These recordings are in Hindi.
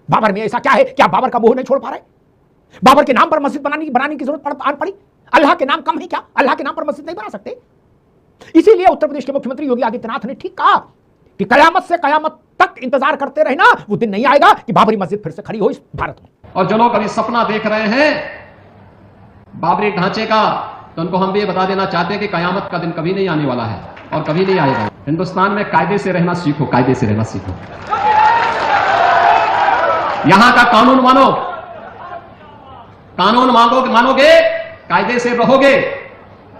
बाबर में ऐसा क्या है कि आप बाबर का मोह नहीं छोड़ पा रहे? बाबर के नाम पर मस्जिद बनाने की जरूरत पड़ी? अल्लाह के नाम कम है क्या? अल्लाह के नाम पर मस्जिद नहीं बना सकते? इसीलिए उत्तर प्रदेश के मुख्यमंत्री योगी आदित्यनाथ ने ठीक कहा कि कयामत से कयामत तक इंतजार करते रहना, वो दिन नहीं आएगा कि बाबरी मस्जिद फिर से खड़ी हो इस भारत में। और जो लोग अभी सपना देख रहे हैं बाबरी ढांचे का, तो उनको हम भी ये बता देना चाहते हैं कि कयामत का दिन कभी नहीं आने वाला है और कभी नहीं आएगा। हिंदुस्तान में कायदे से रहना सीखो, कायदे से रहना सीखो। यहां का कानून मानो, कानून मानोगे, कायदे से रहोगे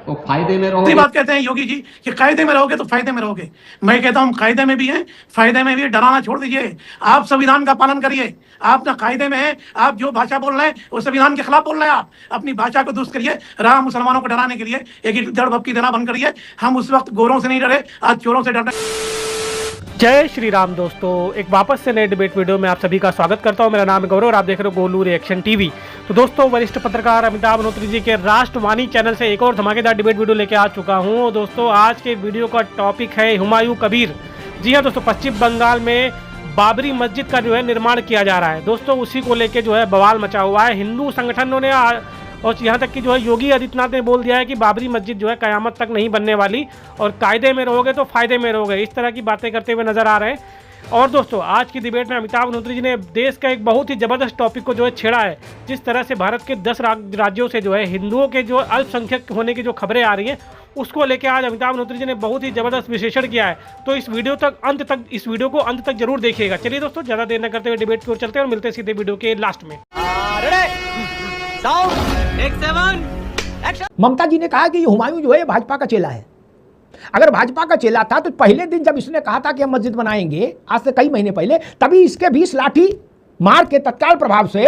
तो फायदे में रहोगे। बात कहते हैं योगी जी कि कायदे में रहोगे तो फायदे में रहोगे। मैं कहता हूं कायदे में भी हैं, फायदे में भी। डराना छोड़ दीजिए, आप संविधान का पालन करिए। आप ना कायदे में हैं, आप जो भाषा बोल रहे हैं वो संविधान के खिलाफ बोल रहे हैं। आप अपनी भाषा को दुरुस्त करिए। रहा मुसलमानों को डराने के लिए एक जड़ भपकी देना बंद करिए। हम उस वक्त गोरों से नहीं डरे, आज चोरों से डर रहे। जय श्री राम दोस्तों, एक वापस से नए डिबेट वीडियो में आप सभी का स्वागत करता हूं। मेरा नाम है गौरव और आप देख रहे हो गोलू रिएक्शन टीवी। तो दोस्तों, वरिष्ठ पत्रकार अमिताभ अग्निहोत्री जी के राष्ट्रवाणी चैनल से एक और धमाकेदार डिबेट वीडियो लेके आ चुका हूं। दोस्तों, आज के वीडियो का टॉपिक है हुमायूं कबीर। जी हां दोस्तों, पश्चिम बंगाल में बाबरी मस्जिद का जो है निर्माण किया जा रहा है। दोस्तों, उसी को लेके जो है बवाल मचा हुआ है। हिंदू संगठनों ने और यहाँ तक कि जो है योगी आदित्यनाथ ने बोल दिया है कि बाबरी मस्जिद जो है कयामत तक नहीं बनने वाली और कायदे में रहोगे तो फायदे में रहोगे। इस तरह की बातें करते हुए नजर आ रहे हैं। और दोस्तों, आज की डिबेट में अमिताभ अग्निहोत्री जी ने देश का एक बहुत ही ज़बरदस्त टॉपिक को जो है छेड़ा है। जिस तरह से भारत के 10 राज्यों से जो है हिंदुओं के जो अल्पसंख्यक होने की जो खबरें आ रही हैं, उसको लेकर आज अमिताभ अग्निहोत्री जी ने बहुत ही ज़बरदस्त विश्लेषण किया है। तो इस वीडियो को अंत तक जरूर देखिएगा। चलिए दोस्तों, ज़्यादा देर न करते हुए डिबेट की ओर चलते हैं और मिलते हैं सीधे वीडियो के लास्ट में। ममता जी ने कहा कि हुमायूं जो है भाजपा का चेला है। अगर भाजपा का चेला था तो पहले दिन जब इसने कहा था कि हम मस्जिद बनाएंगे, आज से कई महीने पहले, तभी इसके 20 लाठी मार के तत्काल प्रभाव से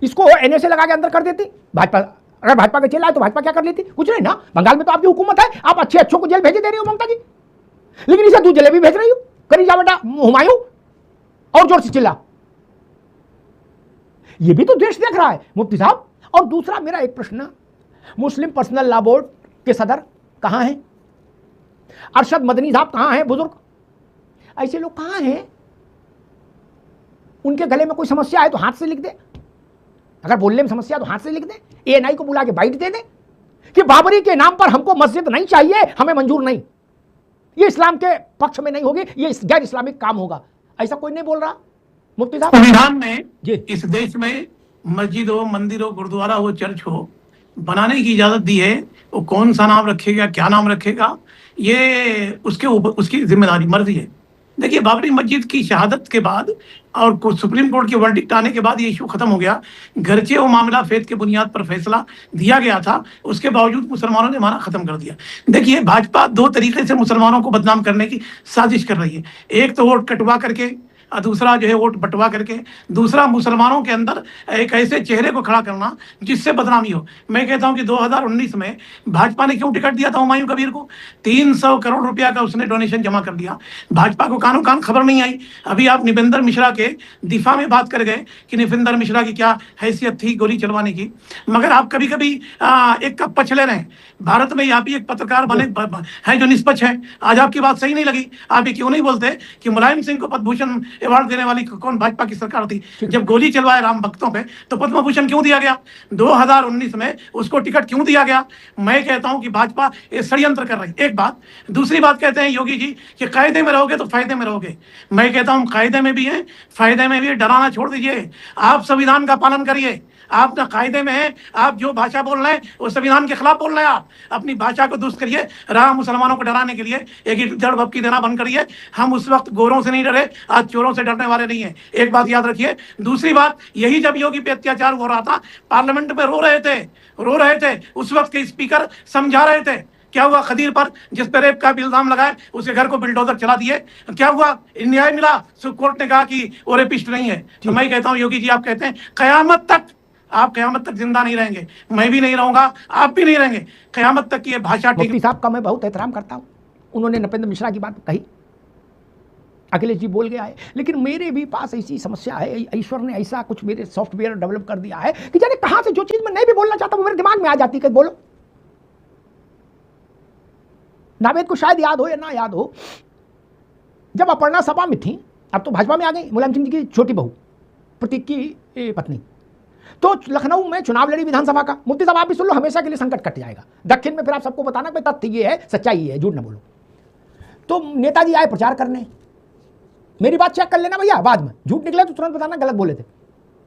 इसको एनएसए लगा के अंदर कर देती भाजपा। अगर भाजपा का चेला है तो भाजपा क्या कर लेती? कुछ नहीं ना। बंगाल में तो आपकी हुकूमत है, आप अच्छे अच्छों को जेल भेजे दे रही हो ममता जी, लेकिन इसे तू जलेबी भेज रही हो। करी जा बेटा हुमायूं, और जोर से चिल्ला। ये भी तो देश देख रहा है मुफ्ती साहब। और दूसरा मेरा एक प्रश्न, मुस्लिम पर्सनल लॉ बोर्ड के सदर कहां हैं? अरशद मदनी साहब कहां हैं? बुजुर्ग ऐसे लोग कहां हैं? उनके गले में कोई समस्या है तो हाथ से लिख दे। अगर बोलने में समस्या तो हाथ से लिख दे। एएनआई को बुला के बाइट दे दे कि बाबरी के नाम पर हमको मस्जिद नहीं चाहिए, हमें मंजूर नहीं, ये इस्लाम के पक्ष में नहीं होगी, ये गैर इस्लामिक काम होगा। ऐसा कोई नहीं बोल रहा मुफ्ती साहब। संविधान ने इस देश में मस्जिद हो, मंदिर हो, गुरुद्वारा हो, चर्च हो, बनाने की इजाजत दी है। वो कौन सा नाम रखेगा, क्या नाम रखेगा, ये उसके ऊपर उसकी जिम्मेदारी, मर्जी है। देखिए, बाबरी मस्जिद की शहादत के बाद और सुप्रीम कोर्ट के वर्डिक्ट आने के बाद ये इशू खत्म हो गया। घरचे वो मामला फेथ के बुनियाद पर फैसला दिया गया था, उसके बावजूद मुसलमानों ने माना खत्म कर दिया। देखिए, भाजपा 2 तरीके से मुसलमानों को बदनाम करने की साजिश कर रही है। एक तो वोट कटवा करके, दूसरा जो है वोट बंटवा करके, दूसरा मुसलमानों के अंदर एक ऐसे चेहरे को खड़ा करना जिससे बदनामी हो। मैं कहता हूं कि 2019 में भाजपा ने क्यों टिकट दिया था हुमायूं कबीर को? 300 करोड़ रुपया का उसने डोनेशन जमा कर दिया। भाजपा को कानो कान खबर नहीं आई। अभी आप निपेंद्र मिश्रा के दिफा में बात कर गए कि निपेंद्र मिश्रा की क्या हैसियत थी गोली चलवाने की, मगर आप कभी कभी एक का पक्ष ले रहे हैं। भारत में आप भी एक पत्रकार बने हैं जो निष्पक्ष है। आज आपकी बात सही नहीं लगी, आप ये क्यों नहीं बोलते कि मुलायम सिंह को पद्म भूषण अवार्ड देने वाली कौन भाजपा की सरकार थी? जब गोली चलवाए राम भक्तों पे तो पद्म भूषण क्यों दिया गया? 2019 में उसको टिकट क्यों दिया गया? मैं कहता हूं कि भाजपा ये षड्यंत्र कर रही है। एक बात। दूसरी बात, कहते हैं योगी जी कि कायदे में रहोगे तो फायदे में रहोगे। मैं कहता हूं कायदे में भी हैं, फायदे में भी। डराना छोड़ दीजिए, आप संविधान का पालन करिए। आप ना कायदे में हैं, आप जो भाषा बोल रहे हैं वो संविधान के खिलाफ बोल रहे हैं। आप अपनी भाषा को दुरुस्त करिए। रहा मुसलमानों को डराने के लिए एक जड़ भपकी देना बंद करिए। हम उस वक्त गोरों से नहीं डरे, आज चोरों से डरने वाले नहीं है। एक बात याद रखिए। दूसरी बात, यही जब योगी पे अत्याचार हो रहा था, पार्लियामेंट में रो रहे थे, उस वक्त के स्पीकर समझा रहे थे। क्या हुआ खदीर पर, जिस पर रेप का इल्जाम लगाए, उसके घर को बिल्डोजर चला दिए? क्या हुआ? न्याय मिला। सुप्रीम कोर्ट ने कहा कि वो रेपिस्ट नहीं है। तो मैं कहता हूं योगी जी, आप कहते हैं आप कयामत तक जिंदा नहीं रहेंगे, मैं भी नहीं रहूंगा, आप भी नहीं रहेंगे, कयामत तक की ये भाषा। मुफ्ती साहब का मैं बहुत एहतराम करता हूं, उन्होंने नपेंद्र मिश्रा की बात कही, अखिलेश जी बोल गया है, लेकिन मेरे भी पास ऐसी समस्या है। ईश्वर ने ऐसा कुछ मेरे सॉफ्टवेयर डेवलप कर दिया है कि जाने कहां से जो चीज मैं नहीं भी बोलना चाहता वो मेरे दिमाग में आ जाती है। बोलो, नावेद को शायद याद हो या ना याद हो, जब अपर्णा सपा में थी, अब तो भाजपा में आ गई, मुलायम सिंह जी की छोटी बहू, प्रतीक की पत्नी। तो लखनऊ में चुनाव लड़ी विधानसभा का। मुफ्ती साहब आप भी सुन लो, हमेशा के लिए संकट कट जाएगा। दक्षिण में फिर आप सबको बताना कि तथ्य ये है, सच्चाई ये है, झूठ ना बोलो। तो नेताजी आए प्रचार करने, मेरी बात चेक कर लेना भैया, बाद में झूठ निकले तो तुरंत बताना गलत बोले थे,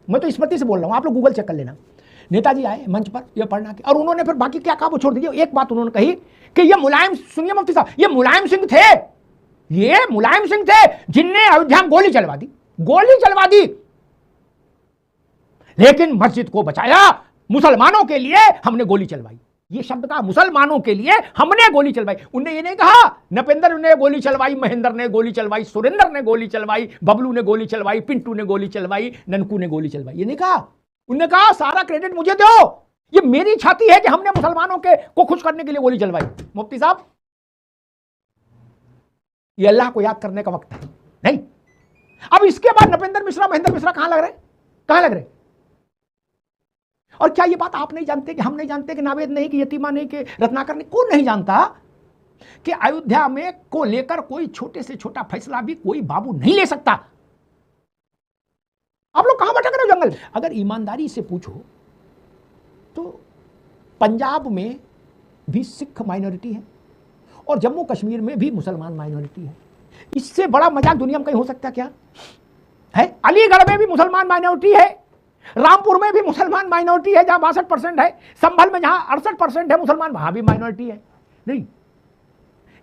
मैं तो स्मृति से बोल रहा हूं, आप लोग गूगल चेक कर लेना। नेताजी आए मंच पर यह पढ़ना के, और उन्होंने फिर बाकी क्या कहा वो छोड़ दीजिए। एक बात उन्होंने कही कि ये मुलायम, सुनिए मुफ्ती साहब, ये मुलायम सिंह थे, ये मुलायम सिंह थे जिनने अयोध्या में गोली चलवा दी, गोली चलवा दी, लेकिन मस्जिद को बचाया, मुसलमानों के लिए हमने गोली चलवाई। ये शब्द कहा, मुसलमानों के लिए हमने गोली चलवाई। उन्हें ये नहीं कहा नपेंद्र ने गोली चलवाई, महेंद्र ने गोली चलवाई, सुरेंद्र ने गोली चलवाई, बबलू ने गोली चलवाई, पिंटू ने गोली चलवाई, ननकू ने गोली चलवाई, ये नहीं कहा। उन्होंने कहा सारा क्रेडिट मुझे दो, ये मेरी छाती है कि हमने मुसलमानों के को खुश करने के लिए गोली चलवाई। मुफ्ती साहब, ये अल्लाह को याद करने का वक्त है नहीं। अब इसके बाद नपेंद्र मिश्रा, महेंद्र मिश्रा कहां लग रहे, कहां लग रहे? और क्या ये बात आप नहीं जानते, कि हम नहीं जानते, कि नावेद नहीं, कि यतीमा नहीं, कि रत्नाकर नहीं, कौन नहीं जानता कि अयोध्या में को लेकर कोई छोटे से छोटा फैसला भी कोई बाबू नहीं ले सकता। आप लोग कहां भटक रहे हो जंगल? अगर ईमानदारी से पूछो तो पंजाब में भी सिख माइनॉरिटी है और जम्मू कश्मीर में भी मुसलमान माइनॉरिटी है। इससे बड़ा मजाक दुनिया में कहीं हो सकता क्या है? अलीगढ़ में भी मुसलमान माइनॉरिटी है, रामपुर में भी मुसलमान माइनॉरिटी है जहां 62% है, संभल में जहां 68% है मुसलमान, वहां भी माइनॉरिटी है। नहीं,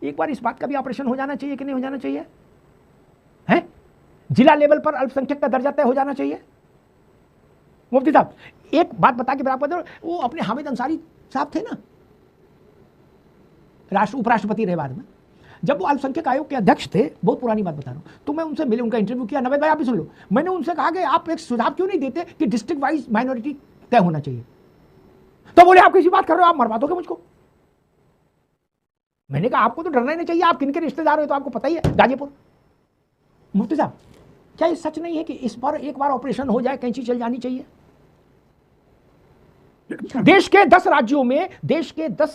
एक बार इस बात का भी ऑपरेशन हो जाना चाहिए कि नहीं हो जाना चाहिए? है जिला लेवल पर अल्पसंख्यक का दर्जा तय हो जाना चाहिए। मुफ्ती साहब एक बात बता के बराबर, वो अपने हामिद अंसारी साहब थे ना, उपराष्ट्रपति रहे बाद में, जब वो अल्पसंख्यक आयोग के अध्यक्ष थे, बहुत पुरानी बात बता रहा हूं, तो मैं उनसे मिले, उनका इंटरव्यू किया। नवेद भाई आप भी सुन लो, मैंने उनसे कहा कि आप एक सुझाव क्यों नहीं देते कि डिस्ट्रिक्ट वाइज माइनॉरिटी तय होना चाहिए? तो बोले आप किसी बात कर रहे हो, आप मरवा दोगे मुझको। मैंने कहा आपको तो डरना ही नहीं चाहिए, आप किनके रिश्तेदार हो तो आपको पता ही है, गाजीपुर। मुफ्ती साहब क्या ये सच नहीं है कि इस बार एक बार ऑपरेशन हो जाए, कैंची चल जानी चाहिए? देश के 10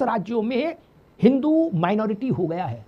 राज्यों में हिंदू माइनॉरिटी हो गया है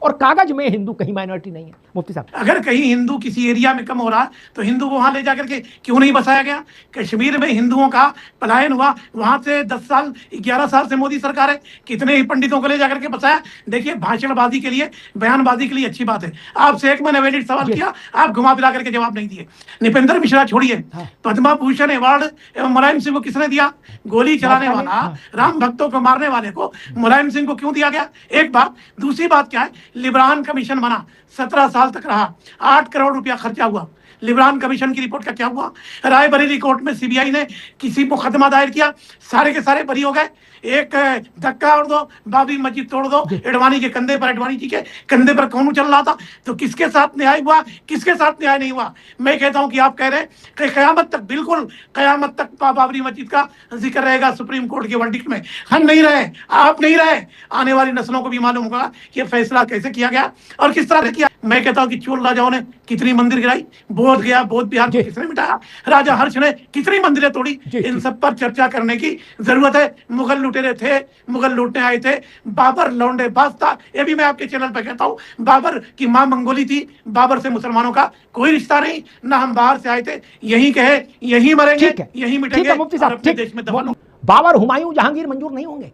और कागज में हिंदू कहीं माइनॉरिटी नहीं है। मुफ्ती साहब अगर कहीं हिंदू किसी एरिया में कम हो रहा तो हिंदू को वहां ले जाकर के क्यों नहीं बसाया गया? कश्मीर में हिंदुओं का पलायन हुआ, वहां से 10 साल 11 साल से मोदी सरकार है, कितने ही पंडितों को ले जाकर के बसाया। देखिए भाषणबाजी के लिए, बयानबाजी के लिए अच्छी बात है। आपसे एक मैंने वैलिड सवाल किया, आप घुमा फिरा करके जवाब नहीं दिए। नृपेंद्र मिश्रा छोड़िए, पद्मा भूषण अवार्ड एवं मुलायम सिंह को किसने दिया? गोली चलाने वाला, राम भक्तों को मारने वाले को मुलायम सिंह को क्यों दिया गया? एक बात। दूसरी बात क्या है, लिब्रान कमीशन बना, 17 साल तक रहा, 8 करोड़ रुपया खर्चा हुआ। लिब्रान कमीशन की रिपोर्ट का क्या हुआ? रायबरेली कोर्ट में सीबीआई ने किसी मुकदमा दायर किया, सारे के सारे बरी हो गए। एक धक्का और दो, बाबरी मस्जिद तोड़ दो, एडवाणी के कंधे पर, एडवाणी जी के कंधे पर कौन चल रहा था? तो किसके साथ न्याय हुआ, किसके साथ न्याय नहीं हुआ? मैं कहता हूं कि आप कह रहे हैं कि कयामत तक, बिल्कुल कयामत तक बाबरी मस्जिद का जिक्र रहेगा सुप्रीम कोर्ट के वर्डिक्ट में। हम नहीं रहे, आप नहीं रहे, आने वाली नस्लों को भी मालूम होगा कि फैसला कैसे किया गया और किस तरह से किया। मैं कहता हूं कि चोल राजाओं ने कितनी मंदिर गिराई, बोध गया, बोध बिहार को किसने मिटाया, राजा हर्ष ने कितनी मंदिरें तोड़ी, इन सब पर चर्चा करने की जरूरत है। मुगल लुटेरे थे, मुगल लूटने आए थे, बाबर लौंडे बाज था, ये भी मैं आपके चैनल पर कहता हूं। बाबर की मां मंगोली थी, बाबर से मुसलमानों का कोई रिश्ता नहीं, ना हम बाहर से आए थे, यहीं कहे, यहीं मरेंगे, यहीं मिटेंगे, मुफ्ती साहब अपने देश में दफन। बाबर, हुमायूं, जहांगीर मंजूर नहीं होंगे।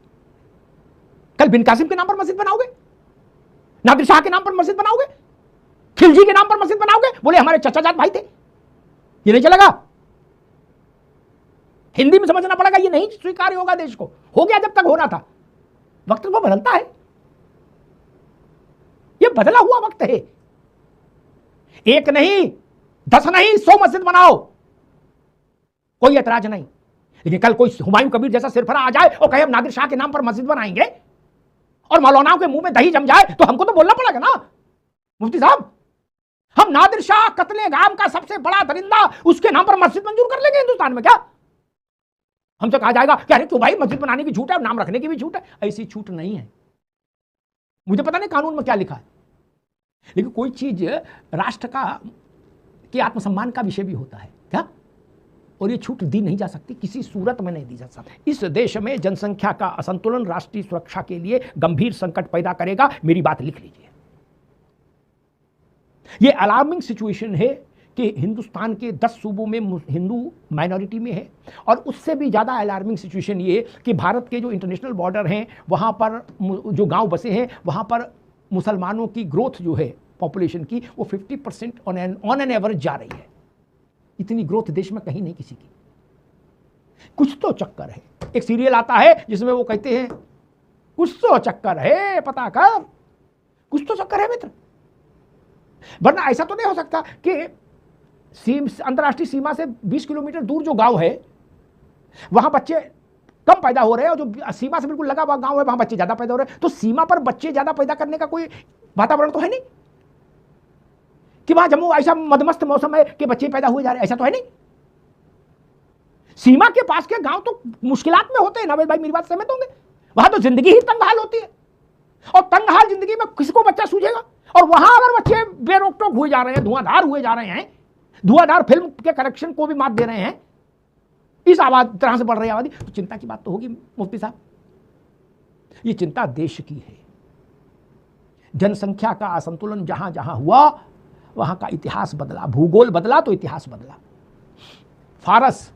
कल बिन कासिम के नाम पर मस्जिद बनाओगे, नादिर शाह के नाम पर मस्जिद बनाओगे, खिलजी के नाम पर मस्जिद बनाओगे, बोले हमारे चचा जाट भाई थे, ये नहीं चलेगा। हिंदी में समझना पड़ेगा, ये नहीं स्वीकार्य होगा देश को। हो गया जब तक होना था, वक्त वो बदलता है, ये बदला हुआ वक्त है। एक नहीं, 10 नहीं, 100 मस्जिद बनाओ, कोई ऐतराज नहीं। लेकिन कल कोई हुमायूं कबीर जैसा सिरफरा आ जाए और कहे हम नादिर शाह के नाम पर मस्जिद बनाएंगे और मौलानाओं के मुंह में दही जम जाए, तो हमको तो बोलना पड़ेगा ना मुफ्ती साहब। हम नादिर शाह कत्ले गाम का सबसे बड़ा दरिंदा, उसके नाम पर मस्जिद मंजूर कर लेंगे हिंदुस्तान में? क्या हमसे कहा जाएगा कि अरे क्यों भाई, मस्जिद बनाने की छूट है, नाम रखने की भी छूट है? ऐसी छूट नहीं है। मुझे पता नहीं कानून में क्या लिखा है, लेकिन कोई चीज राष्ट्र का के आत्मसम्मान का विषय भी होता है क्या, और ये छूट दी नहीं जा सकती, किसी सूरत में नहीं दी जा सकती। इस देश में जनसंख्या का असंतुलन राष्ट्रीय सुरक्षा के लिए गंभीर संकट पैदा करेगा। मेरी बात लिख लीजिए, ये अलार्मिंग सिचुएशन है कि हिंदुस्तान के 10 सूबों में हिंदू माइनॉरिटी में है, और उससे भी ज़्यादा अलार्मिंग सिचुएशन ये कि भारत के जो इंटरनेशनल बॉर्डर हैं वहाँ पर जो गांव बसे हैं वहाँ पर मुसलमानों की ग्रोथ जो है पॉपुलेशन की वो 50% ऑन एन एवरेज जा रही है। इतनी ग्रोथ देश में कहीं नहीं किसी की। कुछ तो चक्कर है। एक सीरियल आता है जिसमें वो कहते हैं कुछ तो चक्कर है, पता कब, कुछ तो चक्कर है मित्र। वरना ऐसा तो नहीं हो सकता कि अंतर्राष्ट्रीय सीमा से 20 किलोमीटर दूर जो गांव है वहां बच्चे कम पैदा हो रहे हैं, और जो सीमा से बिल्कुल लगा हुआ गांव है वहां बच्चे ज्यादा पैदा हो रहे हैं। तो सीमा पर बच्चे ज्यादा पैदा करने का कोई वातावरण तो है नहीं कि वहां जम्मू ऐसा मदमस्त मौसम है कि बच्चे पैदा हुए जा रहे हैं, ऐसा तो है नहीं। सीमा के पास के गांव तो मुश्किलात में होते हैं। नावेद भाई मेरी बात सहमत होंगे? वहां तो जिंदगी ही तंगहाल होती है, और तंगहाल जिंदगी में किसको बच्चा सूझेगा? और वहां अगर बच्चे बेरोक टोक हुए जा रहे हैं, धुआंधार हुए जा रहे हैं, धुआंधार फिल्म के करेक्शन को भी मात दे रहे हैं, इस तरह से बढ़ रही आबादी, तो चिंता की बात तो होगी मुफ्ती साहब। ये चिंता देश की है। जनसंख्या का असंतुलन जहां जहां हुआ वहां का इतिहास बदला, भूगोल बदला तो इतिहास बदला। फारस,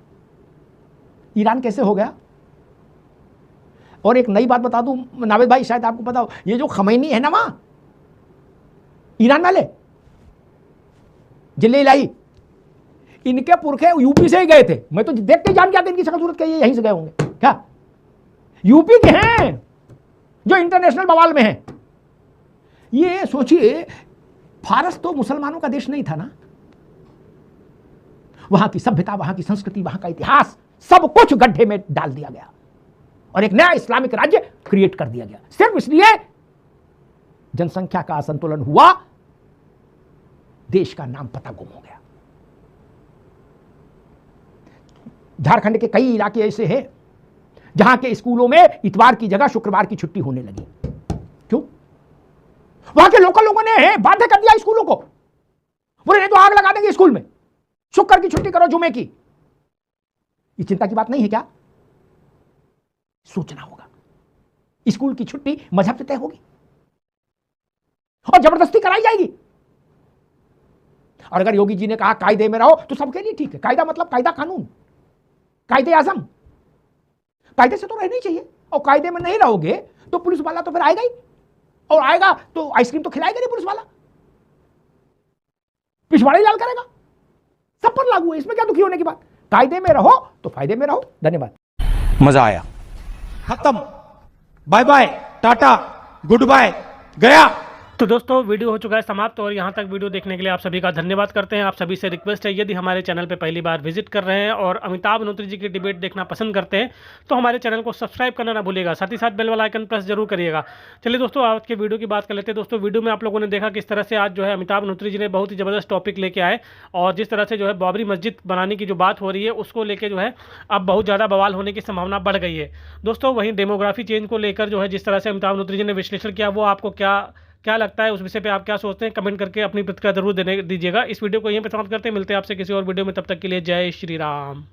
ईरान कैसे हो गया? और एक नई बात बता दूं नावेद भाई, शायद आपको पता हो, ये जो खमैनी है ना वहां ईरान वाले जिले इलाही, इनके पुरखे यूपी से ही गए थे। मैं तो देख के जान गया था इनकी शक्ल सूरत के ये यहीं से गए होंगे। क्या यूपी के हैं जो इंटरनेशनल बवाल में हैं? ये सोचिए, फारस तो मुसलमानों का देश नहीं था ना। वहां की सभ्यता, वहां की संस्कृति, वहां का इतिहास सब कुछ गड्ढे में डाल दिया गया और एक नया इस्लामिक राज्य क्रिएट कर दिया गया, सिर्फ इसलिए जनसंख्या का असंतुलन हुआ, देश का नाम पता गुम हो गया। झारखंड के कई इलाके ऐसे हैं जहां के स्कूलों में इतवार की जगह शुक्रवार की छुट्टी होने लगी। क्यों? वहां के लोकल लोगों ने बाध्य कर दिया स्कूलों को, बोले नहीं तो आग लगा देंगे स्कूल में, शुक्र की छुट्टी करो, जुमे की। ये चिंता की बात नहीं है क्या? सोचना होगा। स्कूल की छुट्टी मजहब से तय होगी और जबरदस्ती कराई जाएगी। और अगर योगी जी ने कहा कायदे में रहो तो सबके लिए ठीक है। कायदा मतलब कायदा कानून, कायदे आजम, कायदे से तो रहना ही चाहिए। और कायदे में नहीं रहोगे तो पुलिस वाला तो फिर आएगा ही, और आएगा तो आइसक्रीम तो खिलाएगा नहीं पुलिस वाला, पिछवाड़ा ही लाल करेगा। सब पर लागू है, इसमें क्या दुखी होने की बात? कायदे में रहो तो फायदे में रहो। धन्यवाद। मजा आया। खत्म, bye bye, tata, good bye, गया। तो दोस्तों वीडियो हो चुका है समाप्त, और यहाँ तक वीडियो देखने के लिए आप सभी का धन्यवाद करते हैं। आप सभी से रिक्वेस्ट है, यदि हमारे चैनल पे पहली बार विजिट कर रहे हैं और अमिताभ अग्निहोत्री जी की डिबेट देखना पसंद करते हैं तो हमारे चैनल को सब्सक्राइब करना ना भूलिएगा, साथ ही साथ बेल वाला आइकन प्रेस जरूर करिएगा। चलिए दोस्तों, आज के वीडियो की बात कर लेते हैं। दोस्तों वीडियो में आप लोगों ने देखा किस तरह से आज जो है अमिताभ अग्निहोत्री जी ने बहुत ही ज़बरदस्त टॉपिक लेके आए, और जिस तरह से जो है बाबरी मस्जिद बनाने की जो बात हो रही है उसको लेकर जो है अब बहुत ज़्यादा बवाल होने की संभावना बढ़ गई है। दोस्तों वहीं डेमोग्राफी चेंज को लेकर जो है जिस तरह से अमिताभ अग्निहोत्री जी ने विश्लेषण किया, वो आपको क्या लगता है, उस विषय पे आप क्या सोचते हैं, कमेंट करके अपनी प्रतिक्रिया जरूर देने दीजिएगा। इस वीडियो को यहीं पे समाप्त करते हैं, मिलते हैं आपसे किसी और वीडियो में, तब तक के लिए जय श्री राम।